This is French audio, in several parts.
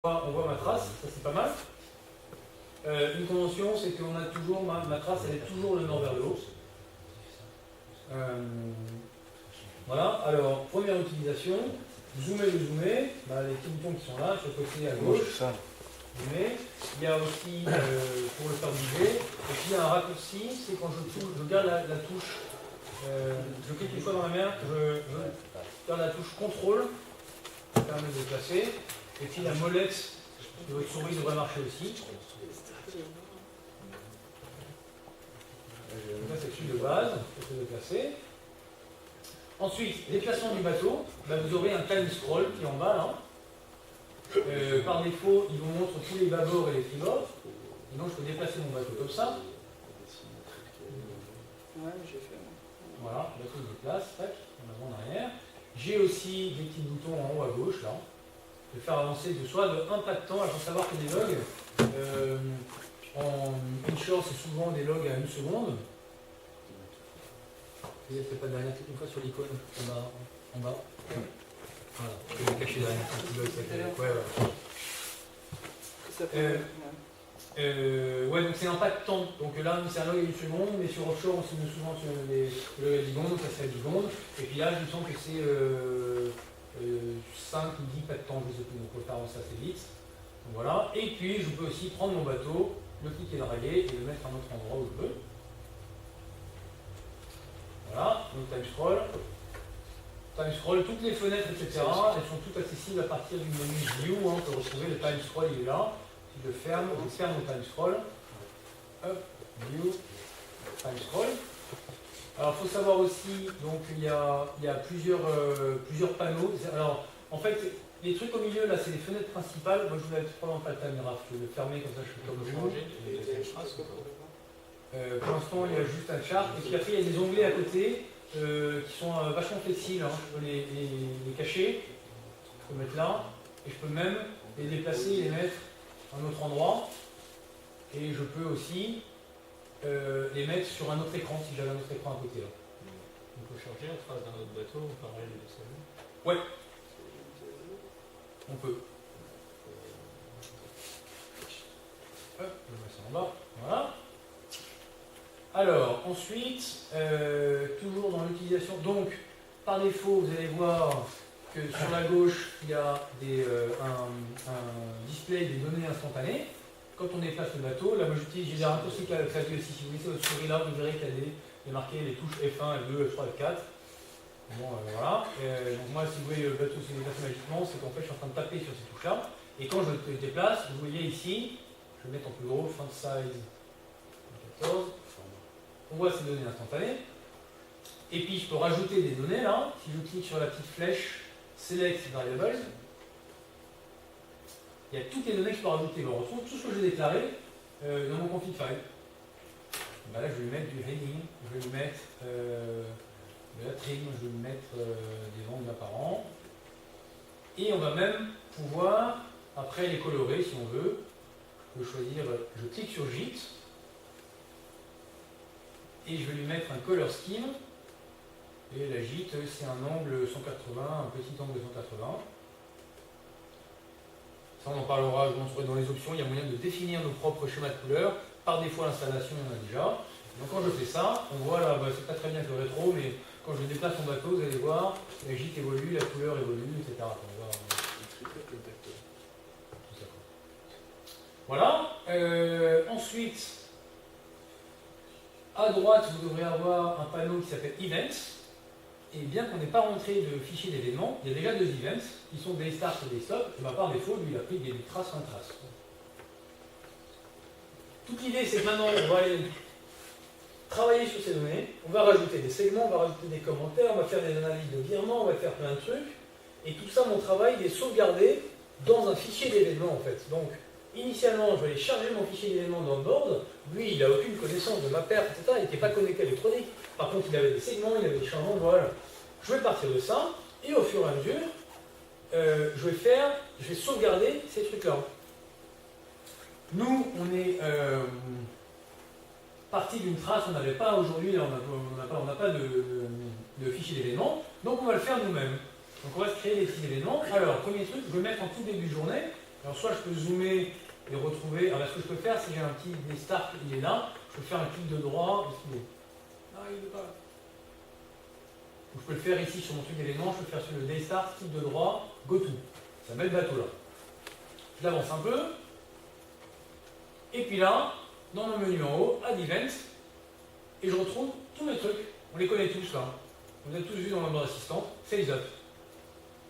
On voit ma trace, ça c'est pas mal. Une convention, c'est qu'on a toujours, ma trace, elle est toujours le nord vers le haut. Voilà, alors, première utilisation, zoomer, les petits boutons qui sont là, sur le côté à gauche. Zoomer. Il y a aussi, pour le faire bouger, et puis il y a un raccourci, c'est quand je garde la touche, je clique une fois dans la main, je garde la touche contrôle, ça permet de déplacer. Et puis la molette de votre souris devrait marcher aussi. Donc ça c'est le truc de base, pour se déplacer. Ensuite, déplacement du bateau, vous aurez un time scroll qui est en bas là. Par défaut, il vous montre tous les bâbords et les tribords. Sinon je peux déplacer mon bateau comme ça. Ouais, j'ai fait. Voilà, le bateau se déplace, tac, en avant, en arrière. J'ai aussi des petits boutons en haut à gauche là. De faire avancer de soit de impactant, il faut savoir que des logs, en inshore c'est souvent des logs à 1 seconde. Vous n'êtes pas derrière une fois sur l'icône, en bas. Voilà, je vais cacher derrière un petit log. Ouais, donc c'est impactant. Donc là, c'est un log à 1 seconde, mais sur offshore, on se met souvent sur les logs à 10 secondes, donc ça serait 10 secondes. Et puis là, je me sens que c'est 5 ou 10 pas de temps, je ne sais plus, donc on peut faire avancer assez vite. Donc voilà. Et puis je peux aussi prendre mon bateau, le cliquer draguer et le mettre à un autre endroit où je veux. Voilà, donc time scroll. Time scroll, toutes les fenêtres, etc., elles sont toutes accessibles à partir du menu View. On peut retrouver le time scroll, il est là. Si je le ferme, je ferme le time scroll. Hop, View, time scroll. Alors, il faut savoir aussi, donc il y a plusieurs panneaux. Alors, en fait, les trucs au milieu, là, c'est les fenêtres principales. Moi, je voulais probablement pas le timer, je vais le fermer, comme ça, je fais comme je veux. Pour l'instant, il y a juste un chart. Et puis après, il y a des onglets à côté qui sont vachement flexibles. Je peux les cacher. Je peux mettre là. Et je peux même les déplacer et les mettre à un autre endroit. Et je peux aussi les mettre sur un autre écran si j'avais un autre écran à côté. Là. On peut charger en face d'un autre bateau ou pareil de salon. Ouais, on peut. Hop, je mets ça en bas. Voilà. Alors, ensuite, toujours dans l'utilisation, donc par défaut, vous allez voir que sur la gauche, il y a un display des données instantanées. Quand on déplace le bateau, là moi j'utilise, j'ai des raccourcis clavier aussi. Si vous mettez votre souris là, vous verrez qu'il y a marqué les touches F1, F2, F3, F4. Bon, voilà. Donc moi, si vous voyez le bateau se déplacer magiquement, c'est qu'en fait je suis en train de taper sur ces touches-là. Et quand je le déplace, vous voyez ici, je vais mettre en plus gros, font size 14. On voit ces données instantanées. Et puis je peux rajouter des données là. Si je clique sur la petite flèche Select Variables, il y a toutes les données que je peux rajouter. On retrouve tout ce que j'ai déclaré dans mon config file. Ben là, je vais lui mettre du heading, je vais lui mettre de la trim, je vais lui mettre des angles apparents. Et on va même pouvoir, après les colorer si on veut. Je peux choisir, je clique sur JIT et je vais lui mettre un color scheme. Et la JIT, c'est un angle 180, un petit angle 180. Ça, on en parlera, je montrerai dans les options. Il y a moyen de définir nos propres schémas de couleurs. Par défaut, l'installation, on en a déjà. Donc, quand je fais ça, on voit là, c'est pas très bien avec le rétro, mais quand je déplace mon bateau, vous allez voir, la gîte évolue, la couleur évolue, etc. Voilà. Ensuite, à droite, vous devrez avoir un panneau qui s'appelle Events. Et bien qu'on n'ait pas rentré de fichier d'événements, il y a déjà 2 events qui sont des start et des stop. Et par défaut, lui, il a pris des traces en trace. Toute l'idée, c'est que maintenant, on va aller travailler sur ces données. On va rajouter des segments, on va rajouter des commentaires, on va faire des analyses de virements, on va faire plein de trucs. Et tout ça, mon travail, il est sauvegardé dans un fichier d'événements, en fait. Donc, initialement, je vais aller charger mon fichier d'événements dans le board. Lui, il n'a aucune connaissance de ma perte, etc. Il n'était pas connecté à l'électronique. Par contre, il avait des segments, il avait des changements, voilà. Je vais partir de ça, et au fur et à mesure, je vais sauvegarder ces trucs-là. Nous, on est parti d'une trace, on n'avait pas aujourd'hui, on n'a pas de fichier d'événements, donc on va le faire nous-mêmes. Donc on va se créer des petits événements. Alors, premier truc, je vais mettre en tout début de journée, Alors soit je peux zoomer et retrouver. Alors ce que je peux faire, si j'ai un petit des start, il est là, je peux faire un clic de droit. Où est-ce qu'il est? Ah, il est pas là. Donc, je peux le faire ici sur mon truc d'événement, je peux faire sur le day start, clic de droit, go to. Ça met le bateau là. Je l'avance un peu. Et puis là, dans mon menu en haut, Add Events, et je retrouve tous mes trucs. On les connaît tous là. Vous avez tous vu dans mon mode assistant, Sales Up.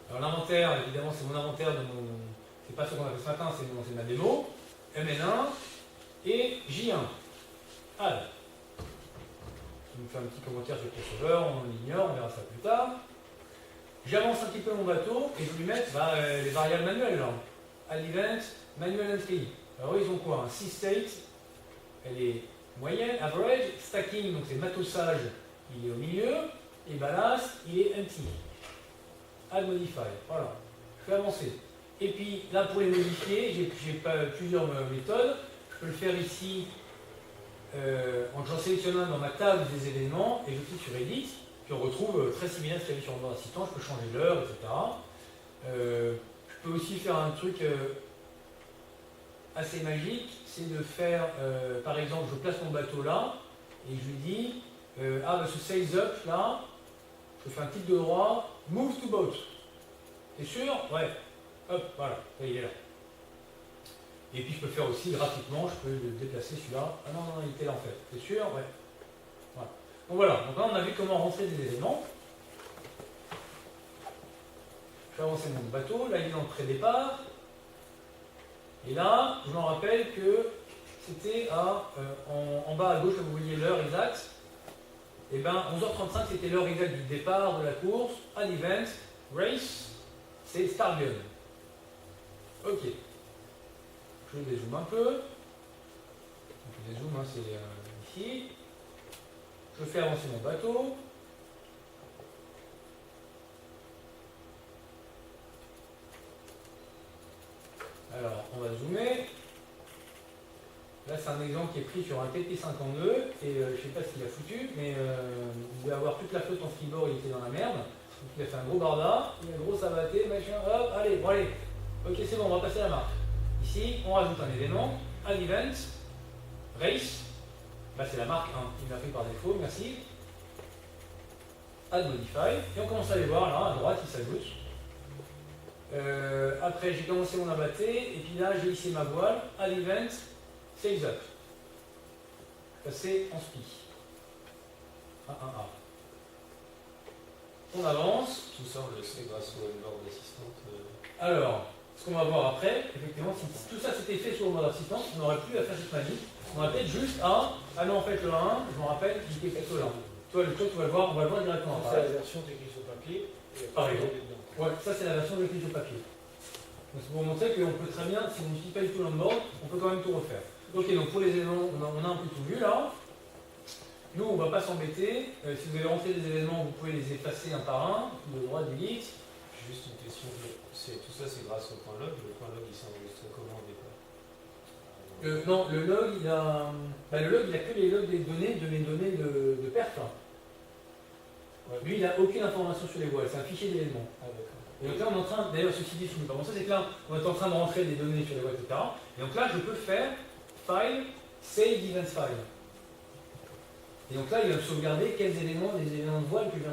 Alors l'inventaire, évidemment, c'est mon inventaire de mon. C'est pas ce qu'on a fait ce matin, c'est ma démo. MN1 et J1. Add. Je me fais un petit commentaire sur le crossover, on l'ignore, on verra ça plus tard. J'avance un petit peu mon bateau et je lui mets les variables manuelles là. Add Event, Manual Entry. Alors ils ont quoi? Un C-State, elle est moyenne, average, stacking, donc c'est matossage, il est au milieu, et ballast, il est empty. Add Modify, voilà. Je fais avancer. Et puis là pour les modifier, j'ai plusieurs méthodes. Je peux le faire ici en sélectionnant dans ma table des événements et je clique sur Edit, puis on retrouve très similaire à ce qu'il y avait sur mon assistant, je peux changer l'heure, etc. Je peux aussi faire un truc assez magique, c'est de faire, par exemple, je place mon bateau là, et je lui dis, ce Sales Up là, je fais un clic de droit, Move to Boat. T'es sûr? Ouais. Hop, voilà, il est là. Et puis je peux faire aussi graphiquement, je peux le déplacer celui-là. Ah non, il était là en fait. T'es sûr? Ouais. Voilà. Donc voilà, donc là on a vu comment rentrer des éléments. Je fais avancer mon bateau, là il est dans le pré-départ. Et là, je me rappelle que c'était en bas à gauche, là vous voyez l'heure exacte. Et bien 11h35 c'était l'heure exacte du départ de la course. Add Event, Race, c'est Start Gun. Ok. Je dézoome un peu. Donc, je dézoome, hein, c'est ici. Je fais avancer mon bateau. Alors, on va zoomer. Là, c'est un exemple qui est pris sur un TP52 et je ne sais pas ce qu'il a foutu, mais vous devez avoir toute la flotte en tribord, il était dans la merde. Donc, il a fait un gros barda, il a un gros sabaté, machin, hop, allez, bon allez. Ok, c'est bon, on va passer à la marque. Ici, on rajoute un événement, Add Event, Race, là c'est la marque 1, il l'a fait par défaut, merci. Add Modify, et on commence à les voir là, à droite, ils s'ajoutent. Après, j'ai commencé mon abatté, et puis là, j'ai ici ma voile, Add Event, Sales Up. Passer en spi. 1, 1, 1. On avance. Tout ça, on le sait grâce au onboard assistante. Alors, ce qu'on va voir après, effectivement, si tout ça s'était fait sur le mode assistante, on n'aurait plus à faire cette magie. On aurait peut-être juste à. Ah non, en fait, le 1, je me rappelle, il était plutôt là. Toi, le truc, tu vas le voir, on va le voir directement. C'est la version d'écrit sur papier. Par exemple. Ouais, ça, c'est la version de l'écrit sur papier. Donc, c'est pour montrer qu'on peut très bien, si on n'utilise pas du tout l'onboard, on peut quand même tout refaire. Ok, donc pour les éléments, on a un peu tout vu là. Nous, on ne va pas s'embêter. Si vous avez rentré des éléments, vous pouvez les effacer un par un. De droit, delete. Juste une question. Tout ça, c'est grâce au point log. Le point log, il s'est enregistré comment au départ? Non, le log, il a. Le log, il a que les logs des données, de mes données de perte. Ouais. Lui, il n'a aucune information sur les voiles. C'est un fichier d'éléments. Ah, d'accord. Et donc là, on est en train. D'ailleurs, ceci dit, je ne sais pas comment ça, c'est que là, on est en train de rentrer des données sur les voiles, etc. Et donc là, je peux faire File, Save Events File. Et donc là, il va me sauvegarder quels éléments, des éléments de voile que je viens